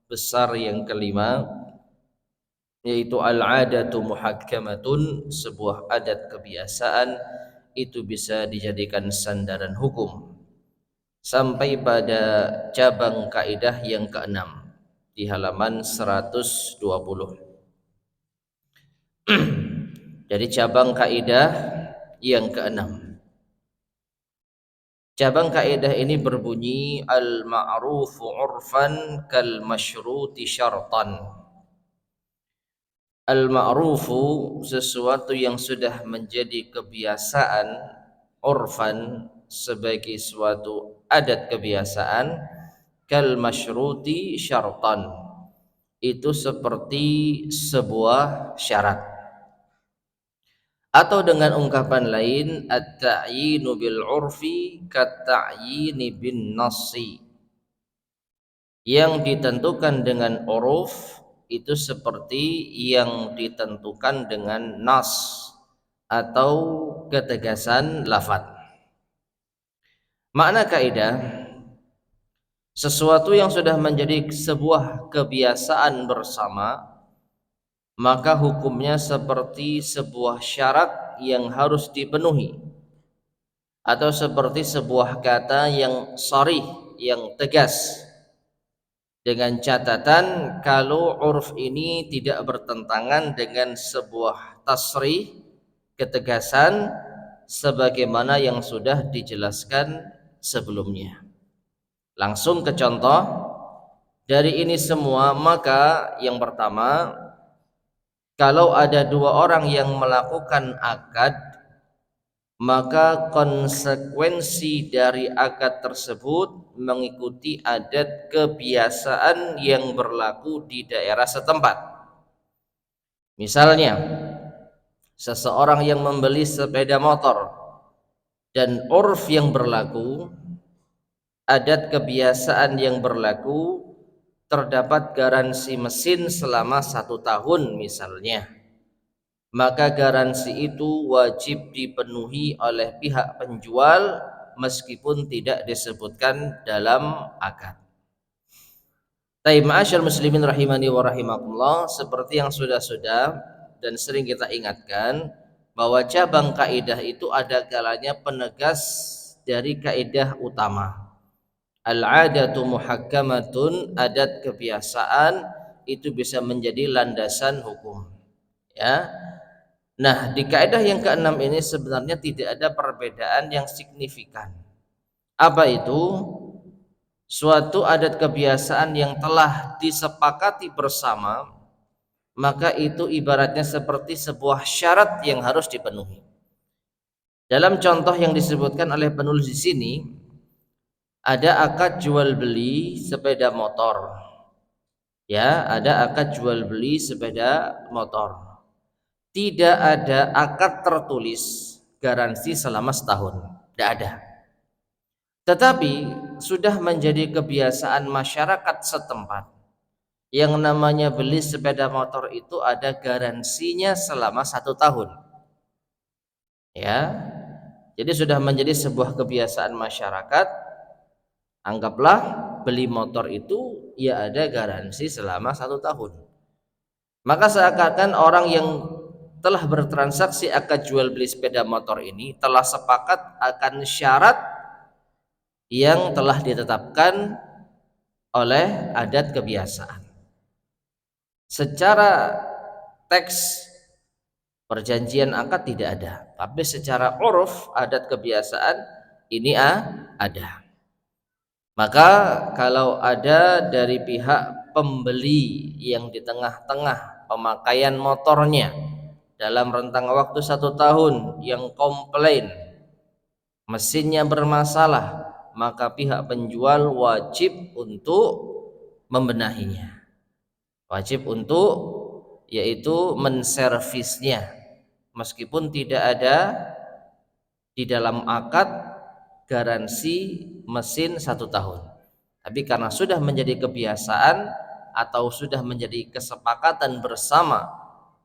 besar yang kelima, yaitu al-'adatu muhakkamatun, sebuah adat kebiasaan itu bisa dijadikan sandaran hukum, sampai pada cabang kaidah yang keenam di halaman 120. Jadi cabang kaidah yang keenam. Cabang kaidah ini berbunyi al-ma'rufu 'urfan kal masyruti syartan. Al-ma'rufu, sesuatu yang sudah menjadi kebiasaan, urfan, sebagai suatu adat kebiasaan, kal masyruti syartan, itu seperti sebuah syarat. Atau dengan ungkapan lain, at-ta'yinu bil 'urfi kat-ta'yini bin nassi, yang ditentukan dengan uruf itu seperti yang ditentukan dengan nas atau ketegasan lafaz. Makna kaidah, sesuatu yang sudah menjadi sebuah kebiasaan bersama, maka hukumnya seperti sebuah syarat yang harus dipenuhi, atau seperti sebuah kata yang sharih, yang tegas, dengan catatan kalau uruf ini tidak bertentangan dengan sebuah tasrih, ketegasan, sebagaimana yang sudah dijelaskan sebelumnya. Langsung ke contoh dari ini semua, maka yang pertama, kalau ada dua orang yang melakukan akad, maka konsekuensi dari akad tersebut mengikuti adat kebiasaan yang berlaku di daerah setempat. Misalnya, seseorang yang membeli sepeda motor, dan urf yang berlaku, adat kebiasaan yang berlaku, terdapat garansi mesin selama 1 tahun misalnya, maka garansi itu wajib dipenuhi oleh pihak penjual meskipun tidak disebutkan dalam akad. Ma'asyar muslimin rahimani wa rahimakumullah, seperti yang sudah-sudah dan sering kita ingatkan, bahwa cabang kaidah itu ada kalanya penegas dari kaidah utama. Al-'adatu muhakkamatun, adat kebiasaan itu bisa menjadi landasan hukum. Ya. Nah, di kaidah yang keenam ini sebenarnya tidak ada perbedaan yang signifikan. Apa itu? Suatu adat kebiasaan yang telah disepakati bersama, maka itu ibaratnya seperti sebuah syarat yang harus dipenuhi. Dalam contoh yang disebutkan oleh penulis di sini, ada akad jual beli sepeda motor. Ya, ada akad jual beli sepeda motor. Tidak ada akad tertulis garansi selama setahun. Tidak ada. Tetapi sudah menjadi kebiasaan masyarakat setempat, yang namanya beli sepeda motor itu ada garansinya selama 1 tahun. Ya, jadi sudah menjadi sebuah kebiasaan masyarakat. Anggaplah beli motor itu ya ada garansi selama 1 tahun. Maka seakan-akan orang yang telah bertransaksi akad jual beli sepeda motor ini telah sepakat akan syarat yang telah ditetapkan oleh adat kebiasaan. Secara teks perjanjian akad tidak ada, tapi secara uruf adat kebiasaan ini ada. Maka kalau ada dari pihak pembeli yang di tengah-tengah pemakaian motornya dalam rentang waktu 1 tahun yang komplain mesinnya bermasalah, maka pihak penjual wajib untuk membenahinya, wajib untuk yaitu menservisnya, meskipun tidak ada di dalam akad garansi mesin 1 tahun. Tapi karena sudah menjadi kebiasaan atau sudah menjadi kesepakatan bersama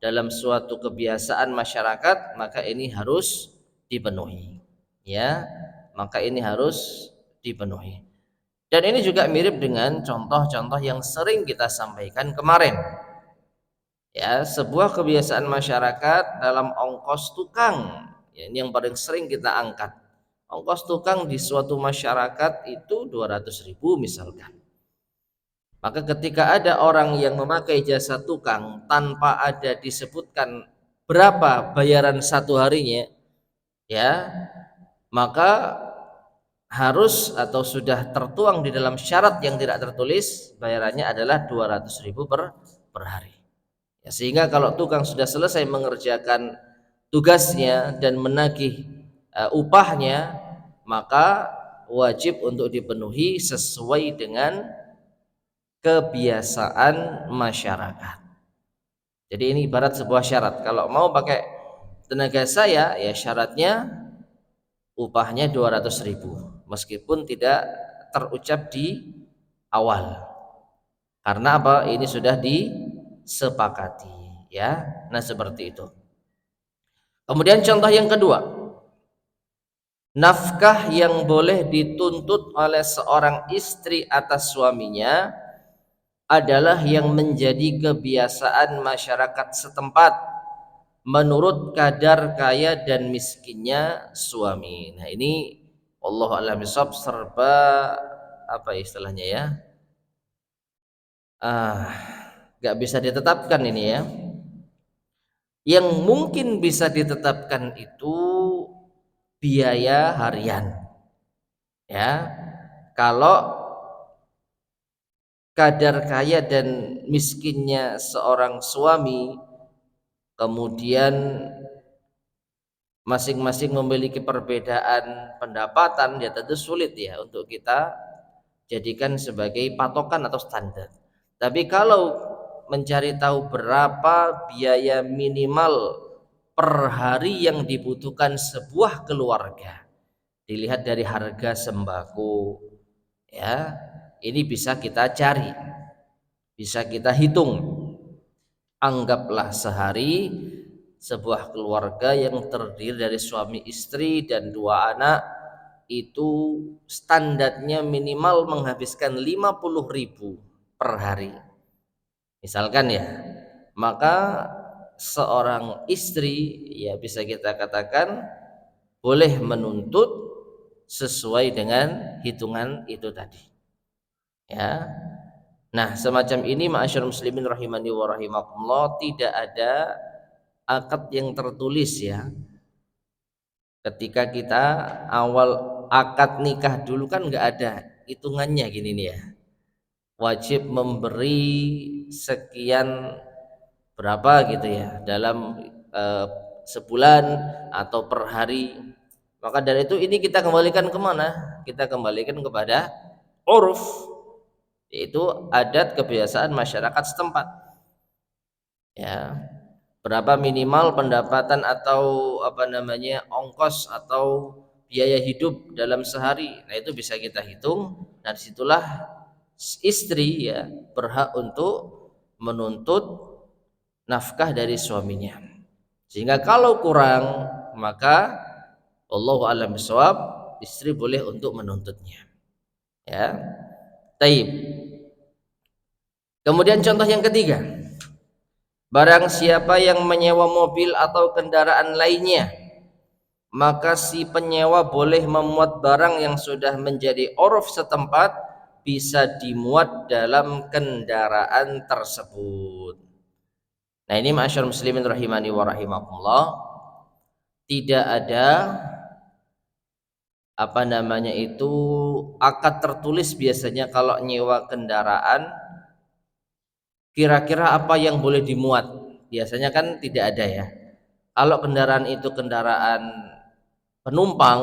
dalam suatu kebiasaan masyarakat, maka ini harus dipenuhi. Ya, maka ini harus dipenuhi. Dan ini juga mirip dengan contoh-contoh yang sering kita sampaikan kemarin. Ya, sebuah kebiasaan masyarakat dalam ongkos tukang. Ya, ini yang paling sering kita angkat. Ongkos tukang di suatu masyarakat itu 200.000 misalkan. Maka ketika ada orang yang memakai jasa tukang tanpa ada disebutkan berapa bayaran satu harinya, ya, maka harus atau sudah tertuang di dalam syarat yang tidak tertulis bayarannya adalah 200.000 per hari. Ya, sehingga kalau tukang sudah selesai mengerjakan tugasnya dan menagih upahnya, maka wajib untuk dipenuhi sesuai dengan kebiasaan masyarakat. Jadi ini ibarat sebuah syarat. Kalau mau pakai tenaga saya, ya syaratnya upahnya 200.000 meskipun tidak terucap di awal. Karena apa? Ini sudah disepakati, ya. Nah, seperti itu. Kemudian contoh yang kedua, nafkah yang boleh dituntut oleh seorang istri atas suaminya adalah yang menjadi kebiasaan masyarakat setempat menurut kadar kaya dan miskinnya suami. Nah, ini Allah a'lam bishawab serba apa istilahnya ya? Nggak bisa ditetapkan ini ya. Yang mungkin bisa ditetapkan itu biaya harian. Ya. Kalau kadar kaya dan miskinnya seorang suami kemudian masing-masing memiliki perbedaan pendapatan, ya tentu sulit ya untuk kita jadikan sebagai patokan atau standar. Tapi kalau mencari tahu berapa biaya minimal per hari yang dibutuhkan sebuah keluarga, dilihat dari harga sembako, ya, ini bisa kita cari, bisa kita hitung. Anggaplah sehari sebuah keluarga yang terdiri dari suami istri dan 2 anak itu standarnya minimal menghabiskan 50.000 per hari misalkan ya, maka seorang istri ya bisa kita katakan boleh menuntut sesuai dengan hitungan itu tadi, ya. Nah, semacam ini ma'asyiral muslimin rahimani wa rahimakumullah, tidak ada akad yang tertulis ya. Ketika kita awal akad nikah dulu kan nggak ada hitungannya gini nih ya. Wajib memberi sekian berapa gitu ya dalam sebulan atau per hari. Maka dari itu ini kita kembalikan kemana? Kita kembalikan kepada uruf, yaitu adat kebiasaan masyarakat setempat. Ya, berapa minimal pendapatan atau apa namanya ongkos atau biaya hidup dalam sehari. Nah, itu bisa kita hitung dan situlah istri ya berhak untuk menuntut nafkah dari suaminya. Sehingga kalau kurang maka wallahu a'lam bishawab istri boleh untuk menuntutnya. Ya. Taib. Kemudian contoh yang ketiga, barang siapa yang menyewa mobil atau kendaraan lainnya, maka si penyewa boleh memuat barang yang sudah menjadi uruf setempat bisa dimuat dalam kendaraan tersebut. Nah, ini ma'asyiral muslimin rahimani wa rahimakumullah, tidak ada apa namanya itu akad tertulis biasanya kalau nyewa kendaraan kira-kira apa yang boleh dimuat. Biasanya kan tidak ada ya. Kalau kendaraan itu kendaraan penumpang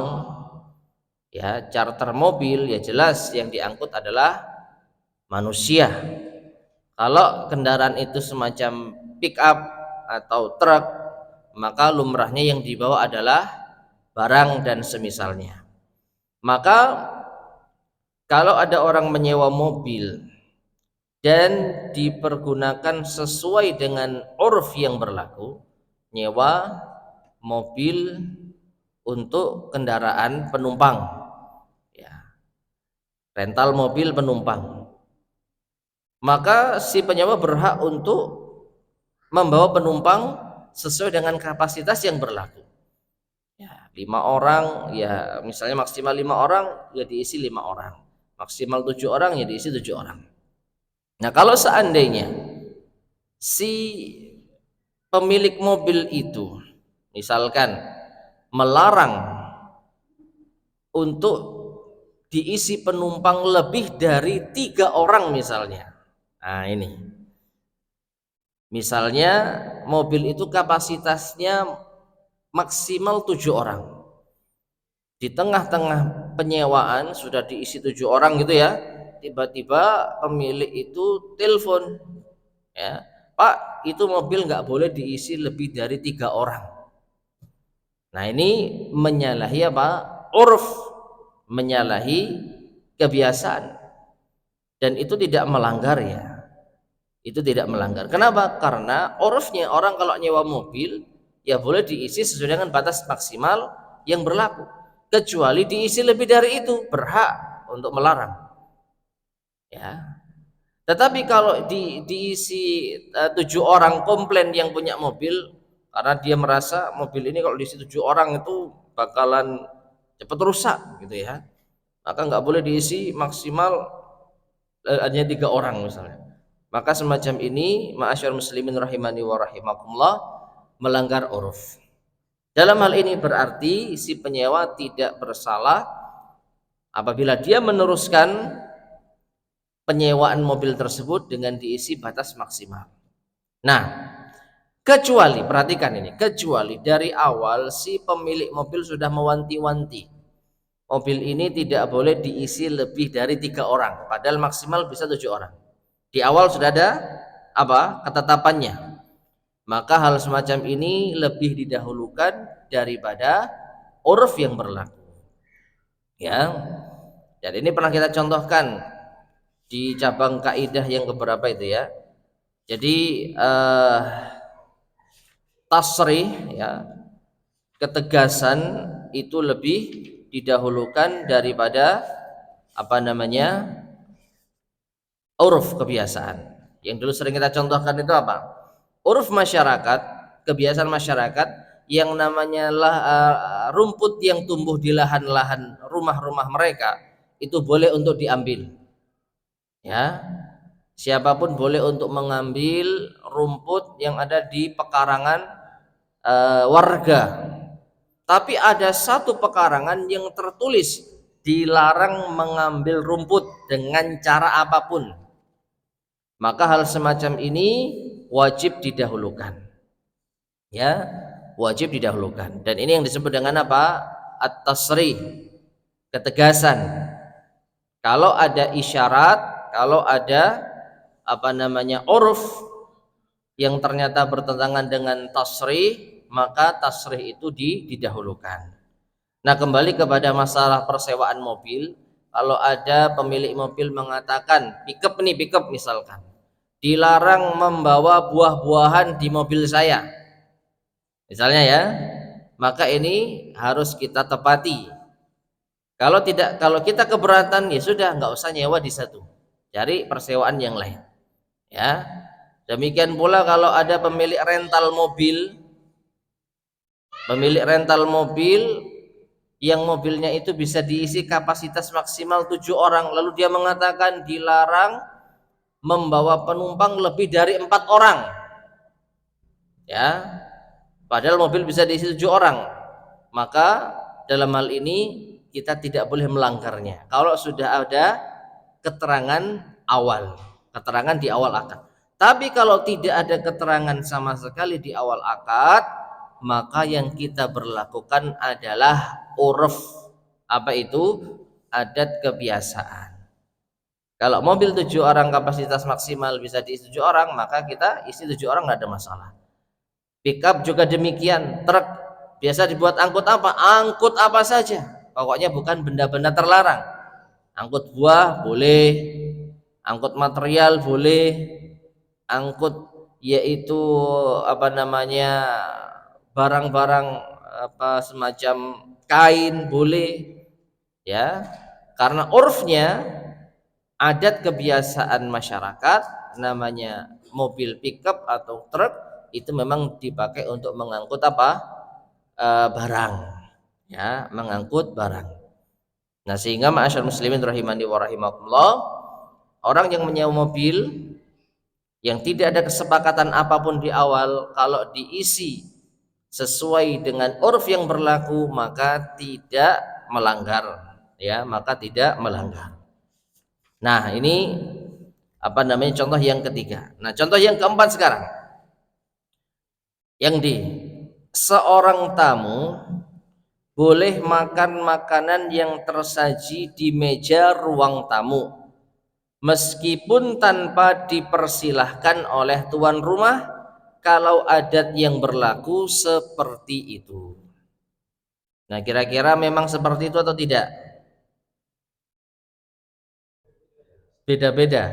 ya, charter mobil, ya jelas yang diangkut adalah manusia. Kalau kendaraan itu semacam pick up atau truk, maka lumrahnya yang dibawa adalah barang dan semisalnya. Maka kalau ada orang menyewa mobil dan dipergunakan sesuai dengan uruf yang berlaku, nyewa mobil untuk kendaraan penumpang ya, rental mobil penumpang, maka si penyewa berhak untuk membawa penumpang sesuai dengan kapasitas yang berlaku. Ya, 5 orang, ya misalnya maksimal 5 orang, ya diisi 5 orang. Maksimal 7 orang, ya diisi 7 orang. Nah, kalau seandainya si pemilik mobil itu misalkan melarang untuk diisi penumpang lebih dari 3 orang misalnya. Nah ini, misalnya mobil itu kapasitasnya maksimal 7 orang. Di tengah-tengah penyewaan sudah diisi 7 orang gitu ya, tiba-tiba pemilik itu telepon, ya Pak, itu mobil nggak boleh diisi lebih dari 3 orang. Nah ini menyalahi apa? Urf, menyalahi kebiasaan, dan itu tidak melanggar ya, itu tidak melanggar. Kenapa? Karena urfnya orang kalau nyewa mobil ya boleh diisi sesuai dengan batas maksimal yang berlaku, kecuali diisi lebih dari itu berhak untuk melarang ya. Tetapi kalau diisi 7 orang komplain yang punya mobil, karena dia merasa mobil ini kalau diisi 7 orang itu bakalan cepat rusak gitu ya, maka nggak boleh diisi maksimal hanya 3 orang misalnya. Maka semacam ini, ma'asyar muslimin rahimani wa rahimakumullah, melanggar uruf. Dalam hal ini berarti si penyewa tidak bersalah apabila dia meneruskan penyewaan mobil tersebut dengan diisi batas maksimal. Nah, kecuali, perhatikan ini, kecuali dari awal si pemilik mobil sudah mewanti-wanti mobil ini tidak boleh diisi lebih dari 3 orang, padahal maksimal bisa 7 orang. Di awal sudah ada apa? Ketetapannya. Maka hal semacam ini lebih didahulukan daripada uruf yang berlaku. Ya. Dan ini pernah kita contohkan di cabang kaidah yang keberapa itu ya. Jadi tasrih ya, ketegasan itu lebih didahulukan daripada apa namanya? Uruf, kebiasaan. Yang dulu sering kita contohkan itu apa? Uruf masyarakat, kebiasaan masyarakat yang namanya rumput yang tumbuh di lahan-lahan rumah-rumah mereka itu boleh untuk diambil. Ya. Siapapun boleh untuk mengambil rumput yang ada di pekarangan warga. Tapi ada satu pekarangan yang tertulis dilarang mengambil rumput dengan cara apapun. Maka hal semacam ini wajib didahulukan. Ya, wajib didahulukan. Dan ini yang disebut dengan apa? At-tasrih, ketegasan. Kalau ada isyarat, kalau ada apa namanya? Uruf yang ternyata bertentangan dengan tasrih, maka tasrih itu didahulukan. Nah, kembali kepada masalah persewaan mobil, kalau ada pemilik mobil mengatakan pickup misalkan, dilarang membawa buah-buahan di mobil saya misalnya ya, maka ini harus kita tepati. Kalau tidak, kalau kita keberatan, ya sudah, nggak usah nyewa di satu, cari persewaan yang lain ya. Demikian pula kalau ada pemilik rental mobil yang mobilnya itu bisa diisi kapasitas maksimal 7 orang, lalu dia mengatakan dilarang membawa penumpang lebih dari 4 orang ya, padahal mobil bisa diisi 7 orang, maka dalam hal ini kita tidak boleh melanggarnya kalau sudah ada keterangan awal, keterangan di awal akad. Tapi kalau tidak ada keterangan sama sekali di awal akad, maka yang kita berlakukan adalah uruf. Apa itu? Adat kebiasaan. Kalau mobil 7 orang kapasitas maksimal bisa diisi 7 orang, maka kita isi 7 orang, nggak ada masalah. Pickup juga demikian, truk biasa dibuat angkut apa? Angkut apa saja, pokoknya bukan benda-benda terlarang. Angkut buah boleh, angkut material boleh, angkut yaitu apa namanya, barang-barang apa semacam kain boleh ya, karena urfnya adat kebiasaan masyarakat namanya mobil pickup atau truk itu memang dipakai untuk mengangkut apa? Barang, ya, mengangkut barang. Nah, sehingga ma'asyar muslimin rahimani wa rahimakumullah, orang yang menyewa mobil yang tidak ada kesepakatan apapun di awal, kalau diisi sesuai dengan urf yang berlaku maka tidak melanggar, ya, maka tidak melanggar. Nah, ini apa namanya, contoh yang ketiga. Nah, contoh yang keempat sekarang, yang di seorang tamu boleh makan makanan yang tersaji di meja ruang tamu meskipun tanpa dipersilahkan oleh tuan rumah kalau adat yang berlaku seperti itu. Nah, kira-kira memang seperti itu atau tidak? Beda-beda.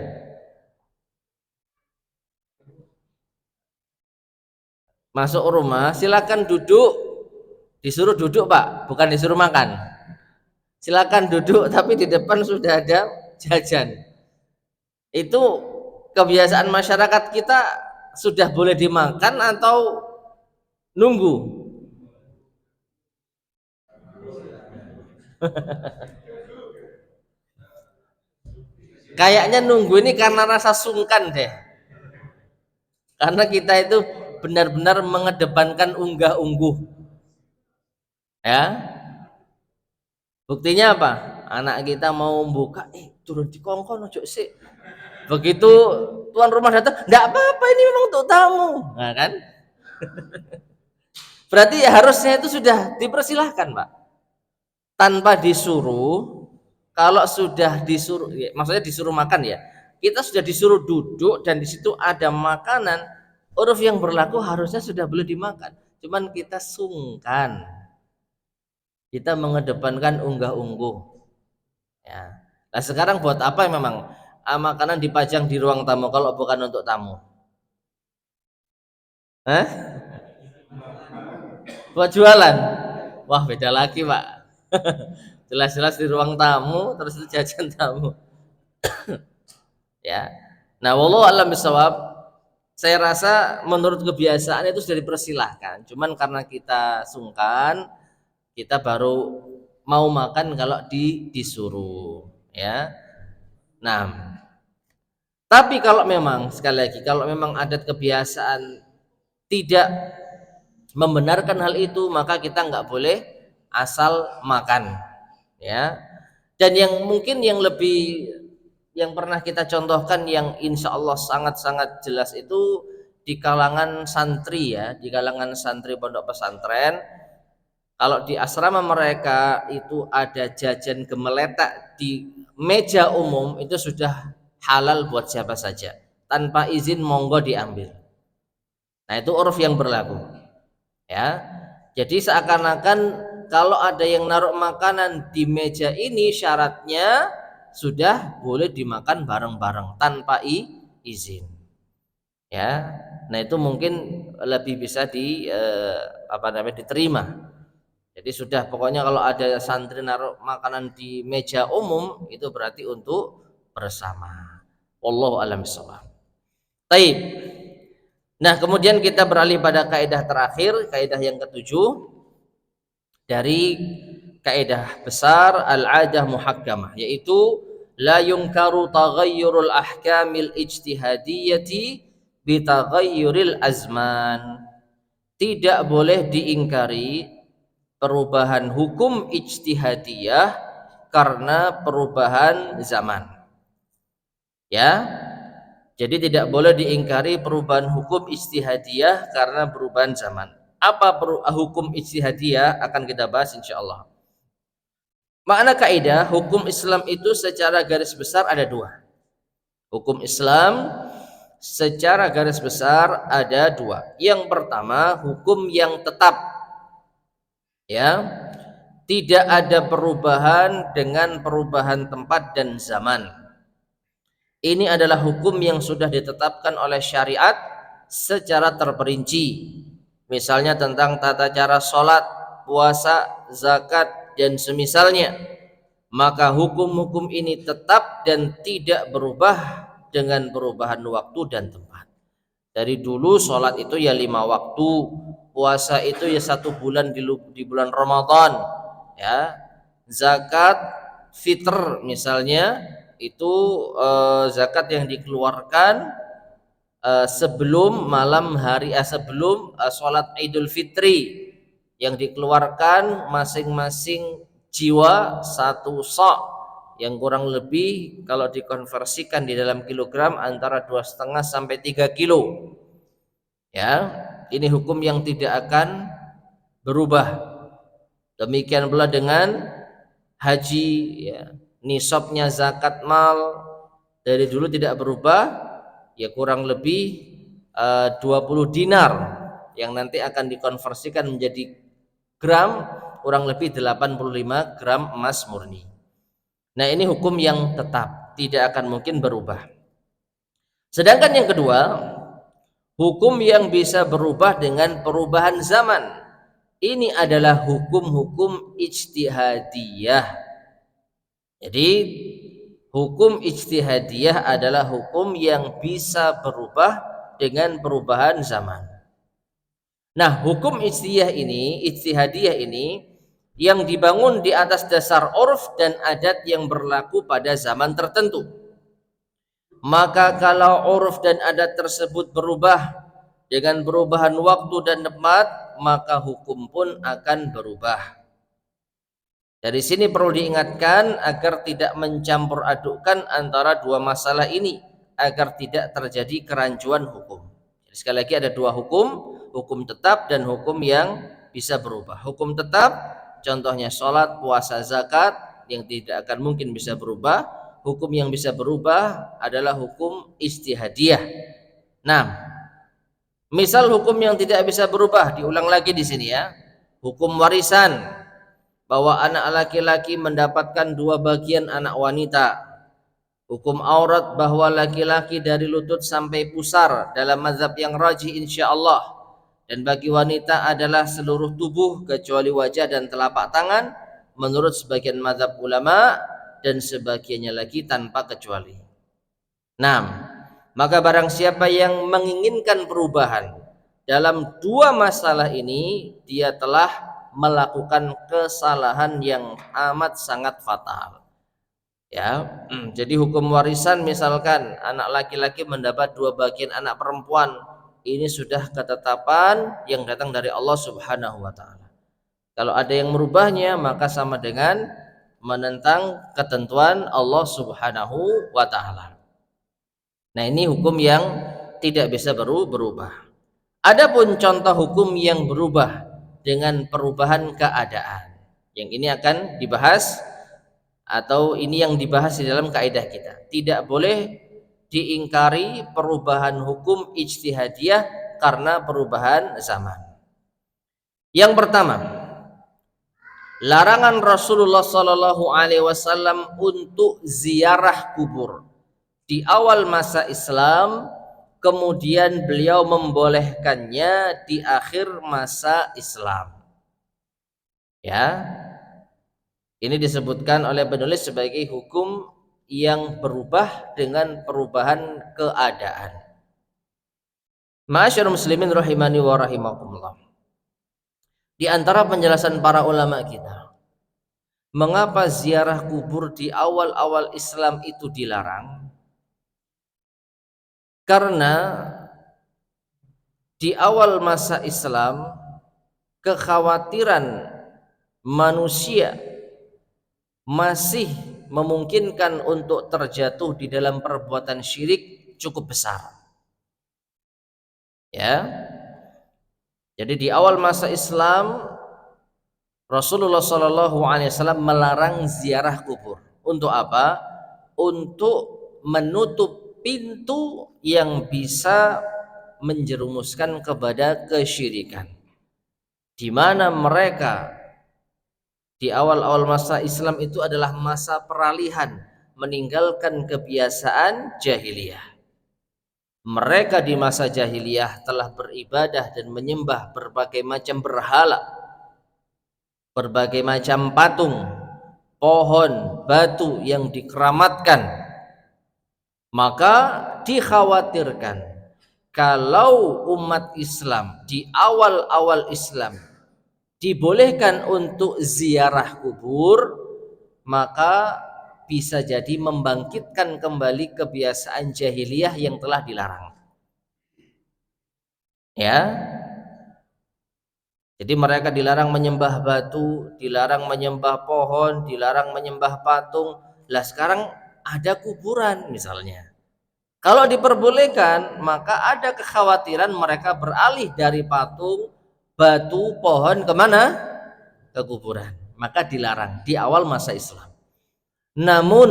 Masuk rumah silakan duduk, disuruh duduk Pak, bukan disuruh makan. Silakan duduk, tapi di depan sudah ada jajan. Itu kebiasaan masyarakat kita, sudah boleh dimakan atau nunggu? Kayaknya nunggu ini karena rasa sungkan deh. Karena kita itu benar-benar mengedepankan unggah-ungguh. Ya. Buktinya apa? Anak kita mau buka, turun di kongkong ojo sih. Begitu tuan rumah datang, enggak apa-apa, ini memang untuk tamu. Nah, kan? Berarti ya harusnya itu sudah dipersilahkan, Pak. Tanpa disuruh, kalau sudah disuruh, ya, maksudnya disuruh makan ya. Kita sudah disuruh duduk dan di situ ada makanan, uruf yang berlaku harusnya sudah boleh dimakan. Cuman kita sungkan. Kita mengedepankan unggah-ungguh. Ya. Nah, sekarang buat apa memang makanan dipajang di ruang tamu kalau bukan untuk tamu? Hah? Buat jualan? Wah, beda lagi, Pak. Jelas-jelas di ruang tamu terus itu jajan tamu. Ya. Nah, wallahu a'lam bishawab, saya rasa menurut kebiasaan itu sudah dipersilahkan. Cuman karena kita sungkan, kita baru mau makan kalau disuruh, ya. Nah, tapi kalau memang sekali lagi, kalau memang adat kebiasaan tidak membenarkan hal itu, maka kita nggak boleh asal makan, ya. Dan yang mungkin yang lebih, yang pernah kita contohkan yang insya Allah sangat-sangat jelas itu di kalangan santri, ya, di kalangan santri pondok pesantren. Kalau di asrama mereka itu ada jajan gemeletak di meja umum, itu sudah halal buat siapa saja, tanpa izin monggo diambil. Nah, itu uruf yang berlaku, ya. Jadi seakan-akan kalau ada yang naruh makanan di meja ini syaratnya sudah boleh dimakan bareng-bareng tanpa izin, ya. Nah, itu mungkin lebih bisa apa namanya, diterima. Jadi sudah, pokoknya kalau ada santri naruh makanan di meja umum itu berarti untuk bersama. Wallahu a'lam bishawab. Taib. Nah, kemudian kita beralih pada kaidah terakhir, kaidah yang ketujuh dari kaidah besar al-'adah muhakkamah, yaitu la yunkaru taghayyurul ahkamil ijtihadiyyati bi taghayyuril azman. Tidak boleh diingkari perubahan hukum ijtihadiyah karena perubahan zaman, ya. Jadi tidak boleh diingkari perubahan hukum ijtihadiyah karena perubahan zaman. Apa hukum ijtihadiyah akan kita bahas insyaallah. Makna kaidah hukum Islam itu secara garis besar ada dua. Hukum Islam secara garis besar ada dua. Yang pertama, hukum yang tetap, ya, tidak ada perubahan dengan perubahan tempat dan zaman. Ini adalah hukum yang sudah ditetapkan oleh syariat secara terperinci. Misalnya tentang tata cara sholat, puasa, zakat, dan semisalnya. maka hukum-hukum ini tetap dan tidak berubah dengan perubahan waktu dan tempat. Dari dulu sholat itu ya 5 waktu, puasa itu ya 1 bulan di bulan Ramadan, ya. Zakat fitr misalnya itu zakat yang dikeluarkan sebelum malam hari sebelum sholat Idul Fitri, yang dikeluarkan masing-masing jiwa 1 sa', yang kurang lebih kalau dikonversikan di dalam kilogram antara 2,5 sampai 3 kilo. Ya, ini hukum yang tidak akan berubah. Demikian pula dengan haji, ya. Nisabnya zakat mal dari dulu tidak berubah, ya kurang lebih 20 dinar yang nanti akan dikonversikan menjadi gram, kurang lebih 85 gram emas murni. Nah, ini hukum yang tetap, tidak akan mungkin berubah. Sedangkan yang kedua, hukum yang bisa berubah dengan perubahan zaman. Ini adalah hukum-hukum ijtihadiyah. Jadi hukum ijtihadiyah adalah hukum yang bisa berubah dengan perubahan zaman. Nah, hukum ijtihadiyah ini yang dibangun di atas dasar urf dan adat yang berlaku pada zaman tertentu. Maka kalau urf dan adat tersebut berubah dengan perubahan waktu dan tempat, maka hukum pun akan berubah. Dari sini perlu diingatkan agar tidak mencampur adukkan antara dua masalah ini, agar tidak terjadi kerancuan hukum. Jadi sekali lagi ada dua hukum, hukum tetap dan hukum yang bisa berubah. Hukum tetap contohnya sholat, puasa, zakat yang tidak akan mungkin bisa berubah. Hukum yang bisa berubah adalah hukum ijtihadiyah. Nah, misal hukum yang tidak bisa berubah, diulang lagi di sini ya. Hukum warisan, bahwa anak laki-laki mendapatkan 2 bagian anak wanita. Hukum aurat, bahwa laki-laki dari lutut sampai pusar dalam mazhab yang rajih insyaallah, dan bagi wanita adalah seluruh tubuh kecuali wajah dan telapak tangan menurut sebagian mazhab ulama, dan sebagiannya lagi tanpa kecuali. Nah, maka barang siapa yang menginginkan perubahan dalam dua masalah ini, dia telah melakukan kesalahan yang amat sangat fatal. Ya, jadi hukum warisan misalkan anak laki-laki mendapat 2 bagian anak perempuan, ini sudah ketetapan yang datang dari Allah Subhanahu wa taala. Kalau ada yang merubahnya maka sama dengan menentang ketentuan Allah Subhanahu wa taala. Nah, ini hukum yang tidak bisa berubah. Adapun contoh hukum yang berubah dengan perubahan keadaan, yang ini akan dibahas, atau ini yang dibahas di dalam kaidah kita. Tidak boleh diingkari perubahan hukum ijtihadiyah karena perubahan zaman. Yang pertama, larangan Rasulullah Shallallahu Alaihi Wasallam untuk ziarah kubur di awal masa Islam, kemudian beliau membolehkannya di akhir masa Islam. Ya, ini disebutkan oleh penulis sebagai hukum yang berubah dengan perubahan keadaan. Ma'asyiral muslimin rahimani wa rahimakumullah. Di antara penjelasan para ulama kita, mengapa ziarah kubur di awal-awal Islam itu dilarang? Karena di awal masa Islam kekhawatiran manusia masih memungkinkan untuk terjatuh di dalam perbuatan syirik cukup besar. Ya. Jadi di awal masa Islam Rasulullah Shallallahu Alaihi Wasallam melarang ziarah kubur. Untuk apa? Untuk menutup pintu yang bisa menjerumuskan kepada kesyirikan. Di mana mereka di awal-awal masa Islam itu adalah masa peralihan, meninggalkan kebiasaan jahiliyah. Mereka di masa jahiliyah telah beribadah dan menyembah berbagai macam berhala, berbagai macam patung, pohon, batu yang dikeramatkan, maka dikhawatirkan kalau umat Islam di awal-awal Islam dibolehkan untuk ziarah kubur, maka bisa jadi membangkitkan kembali kebiasaan jahiliyah yang telah dilarang. Ya, jadi mereka dilarang menyembah batu, dilarang menyembah pohon, dilarang menyembah patung. Lah sekarang ada kuburan misalnya. Kalau diperbolehkan, maka ada kekhawatiran mereka beralih dari patung, batu, pohon kemana? Ke kuburan. Maka dilarang di awal masa Islam. Namun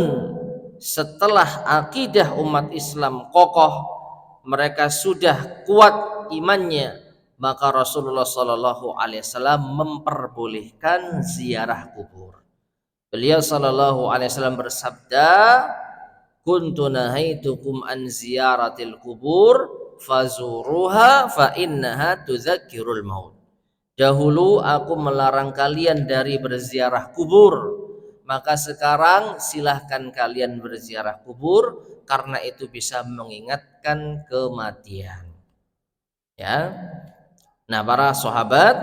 setelah akidah umat Islam kokoh, mereka sudah kuat imannya, maka Rasulullah Shallallahu Alaihi Wasallam memperbolehkan ziarah kubur. Beliau Shallallahu Alaihi Wasallam bersabda, kuntu nahaitukum an ziyaratil kubur fazuruha fa innaha tudzakirul maut. Dahulu aku melarang kalian dari berziarah kubur, maka sekarang silahkan kalian berziarah kubur karena itu bisa mengingatkan kematian. Ya. Nah, para sahabat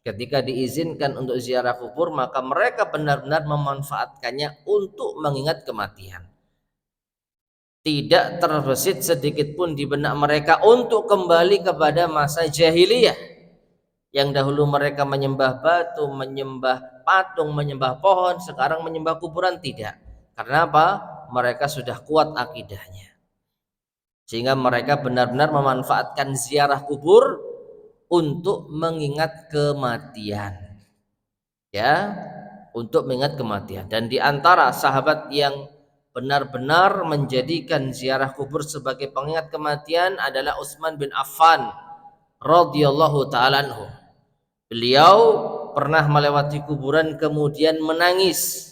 ketika diizinkan untuk ziarah kubur, maka mereka benar-benar memanfaatkannya untuk mengingat kematian. Tidak terbesit sedikit pun di benak mereka untuk kembali kepada masa jahiliyah yang dahulu mereka menyembah batu, menyembah patung, menyembah pohon, sekarang menyembah kuburan. Tidak. Karena apa? Mereka sudah kuat akidahnya, sehingga mereka benar-benar memanfaatkan ziarah kubur untuk mengingat kematian, ya, untuk mengingat kematian. Dan di antara sahabat yang benar-benar menjadikan ziarah kubur sebagai pengingat kematian adalah Utsman bin Affan radhiyallahu taala anhu. Beliau pernah melewati kuburan kemudian menangis.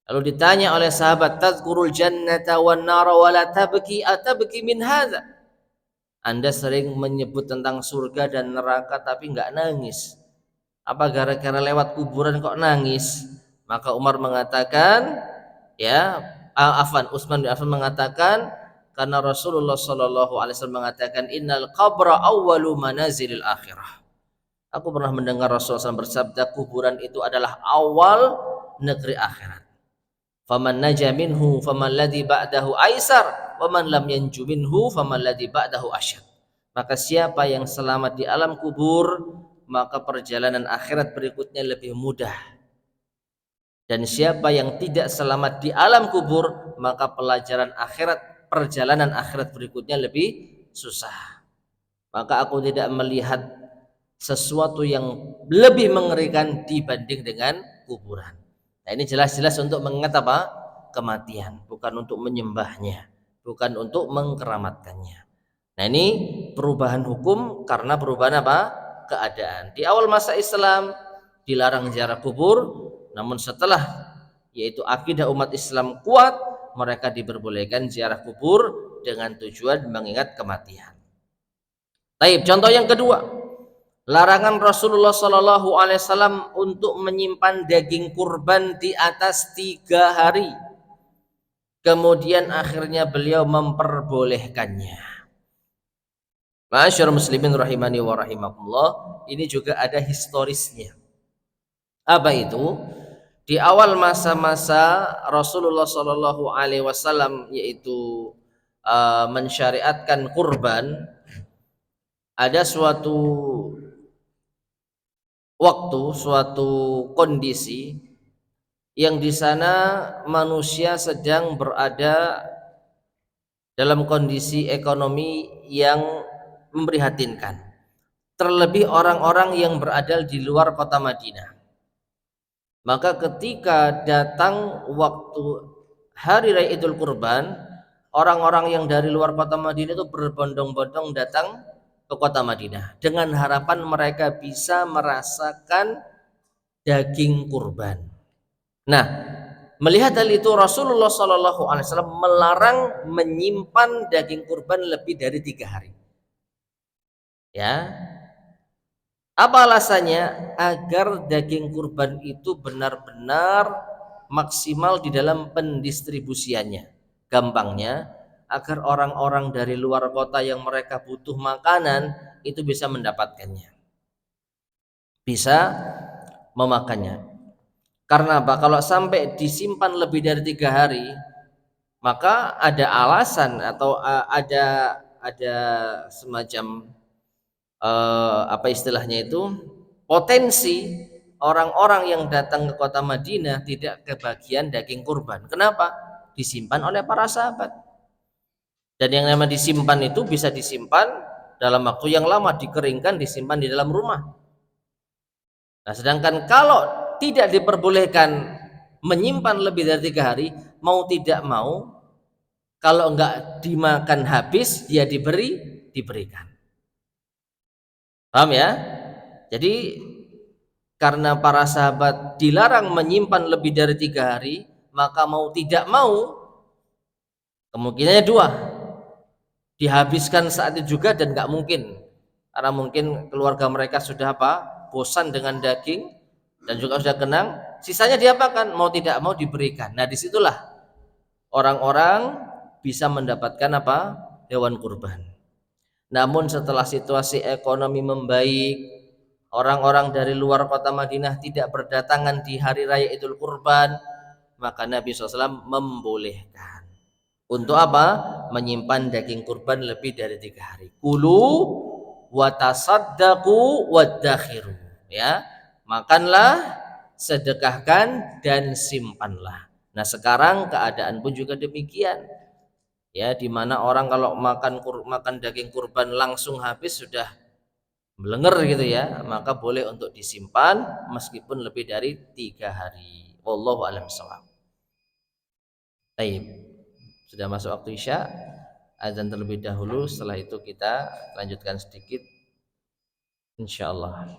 Lalu ditanya oleh sahabat, tadzkurul jannata wan nara wa la tabki atabki min hadza? Anda sering menyebut tentang surga dan neraka tapi enggak nangis. Apa gara-gara lewat kuburan kok nangis? Maka Umar mengatakan, ya, Utsman bin Affan mengatakan, karena Rasulullah sallallahu alaihi wasallam mengatakan, innal qabra awwalu manazilil akhirah. Aku pernah mendengar Rasulullah SAW bersabda, kuburan itu adalah awal negeri akhirat. Faman naja minhu faman ladzi ba'dahu aisar, waman lam yanju minhu faman ladzi ba'dahu asyad. Maka siapa yang selamat di alam kubur, maka perjalanan akhirat berikutnya lebih mudah. Dan siapa yang tidak selamat di alam kubur, maka perjalanan akhirat berikutnya lebih susah. Maka aku tidak melihat sesuatu yang lebih mengerikan dibanding dengan kuburan. Nah, ini jelas-jelas untuk mengingat apa? Kematian, bukan untuk menyembahnya, bukan untuk mengkeramatkannya. Nah, ini perubahan hukum karena perubahan apa? Keadaan. Di awal masa Islam dilarang ziarah kubur, namun setelah yaitu akidah umat Islam kuat, mereka diperbolehkan ziarah kubur dengan tujuan mengingat kematian. Baik, contoh yang kedua, larangan Rasulullah Shallallahu Alaihi Wasallam untuk menyimpan daging kurban di atas 3 hari. Kemudian akhirnya beliau memperbolehkannya. Ma'asyiral muslimin rahimani wa rahimakumullah, ini juga ada historisnya. Apa itu? Di awal masa-masa Rasulullah Shallallahu Alaihi Wasallam yaitu mensyariatkan kurban, ada suatu waktu, suatu kondisi yang di sana manusia sedang berada dalam kondisi ekonomi yang memprihatinkan. Terlebih orang-orang yang berada di luar kota Madinah. Maka ketika datang waktu hari raya Idul Kurban, orang-orang yang dari luar kota Madinah itu berbondong-bondong datang ke kota Madinah dengan harapan mereka bisa merasakan daging kurban. Nah, melihat hal itu Rasulullah Shallallahu Alaihi Wasallam melarang menyimpan daging kurban lebih dari 3 hari. Ya, Apa alasannya? Agar daging kurban itu benar-benar maksimal di dalam pendistribusiannya. Gampangnya, agar orang-orang dari luar kota yang mereka butuh makanan itu bisa mendapatkannya, bisa memakannya. Karena apa? Kalau sampai disimpan lebih dari 3 hari, maka ada alasan atau ada semacam apa istilahnya itu, potensi orang-orang yang datang ke kota Madinah tidak kebagian daging kurban. Kenapa? Disimpan oleh para sahabat. Dan yang namanya disimpan itu bisa disimpan dalam waktu yang lama, dikeringkan, disimpan di dalam rumah. Nah, sedangkan kalau tidak diperbolehkan menyimpan lebih dari 3 hari, mau tidak mau, kalau enggak dimakan habis, dia diberikan. Paham ya? Jadi karena para sahabat dilarang menyimpan lebih dari 3 hari, maka mau tidak mau kemungkinannya dua, dihabiskan saat itu juga dan nggak mungkin, karena mungkin keluarga mereka sudah apa, bosan dengan daging dan juga sudah kenang, sisanya diapakan, mau tidak mau diberikan. Nah, disitulah orang-orang bisa mendapatkan apa, hewan kurban. Namun setelah situasi ekonomi membaik, orang-orang dari luar kota Madinah tidak berdatangan di hari raya Idul Kurban, maka Nabi SAW membolehkan untuk apa? Menyimpan daging kurban lebih dari 3 hari. Kulu watasaddaqu waddakhiru. Ya, makanlah, sedekahkan dan simpanlah. Nah, sekarang keadaan pun juga demikian. Ya, di mana orang kalau makan daging kurban langsung habis sudah melenger gitu ya, maka boleh untuk disimpan meskipun lebih dari 3 hari. Wallahu a'lam bishawab. Baik, sudah masuk waktu Isya, azan terlebih dahulu, setelah itu kita lanjutkan sedikit insyaallah.